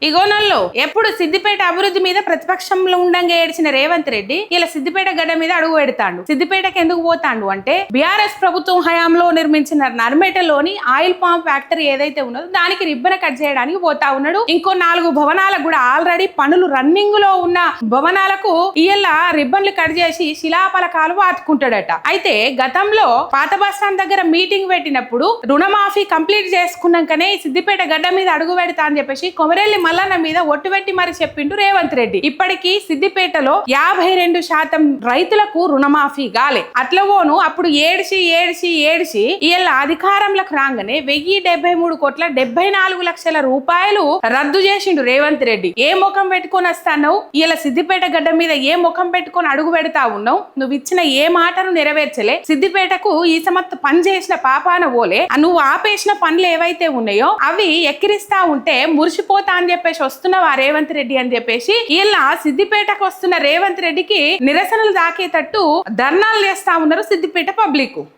ఇగోనల్లో ఎప్పుడు సిద్దిపేట అభివృద్ధి మీద ప్రతిపక్షంలో ఉండంగా ఏడ్చిన రేవంత్ రెడ్డి ఇలా సిద్దిపేట గడ్డ మీద అడుగు పెడతాడు. సిద్దిపేటకి ఎందుకు పోతాడు అంటే బీఆర్ఎస్ ప్రభుత్వం హయాంలో నిర్మించిన నర్మేటలోని ఆయిల్ పామ్ ఫ్యాక్టరీ ఏదైతే ఉన్నదో దానికి రిబ్బన్ కట్ చేయడానికి పోతా ఉన్నాడు. ఇంకో 4 భవనాలకు కూడా ఆల్రెడీ పనులు రన్నింగ్ లో ఉన్న భవనాలకు ఇయ్యాల రిబ్బన్లు కట్ చేసి శిలాపలకాలు వాతుకుంటాడట. అయితే గతంలో పాత బస్టాండ్ దగ్గర మీటింగ్ పెట్టినప్పుడు రుణమాఫీ కంప్లీట్ చేసుకున్నాకనే సిద్దిపేట గడ్డ మీద అడుగు పెడతా అని చెప్పేసి కొమరెల్లి మల్లన్న మీద ఒట్టు పెట్టి మరి చెప్పిండు రేవంత్ రెడ్డి. ఇప్పటికీ సిద్దిపేటలో 52% రైతులకు రుణమాఫీ గాలే. అట్లవోను అప్పుడు ఏడ్చి ఇవాళ అధికారంలోకి రాగానే 1073,74,00,000 రూపాయలు రద్దు చేసిండు రేవంత్ రెడ్డి. ఏ ముఖం పెట్టుకొని వస్తావు? ఇలా సిద్దిపేట గడ్డ మీద ఏ ముఖం పెట్టుకొని అడుగు పెడతా ఉన్నావు? నువ్వు ఇచ్చిన ఏ మాటను నెరవేర్చలే. సిద్దిపేటకు ఈ సమత్ పని చేసిన పాపాన పోలే. నువ్వు ఆపేసిన పనులు ఏవైతే ఉన్నాయో అవి ఎక్కిరిస్తా ఉంటే మురిసిపోతా అని చెప్పేసి వస్తున్నావా రేవంత్ రెడ్డి అని చెప్పేసి ఇలా సిద్దిపేటకు వస్తున్న రేవంత్ రెడ్డికి నిరసనలు దాకేటట్టు ధర్నాలు చేస్తా ఉన్నారు సిద్దిపేట పబ్లిక్.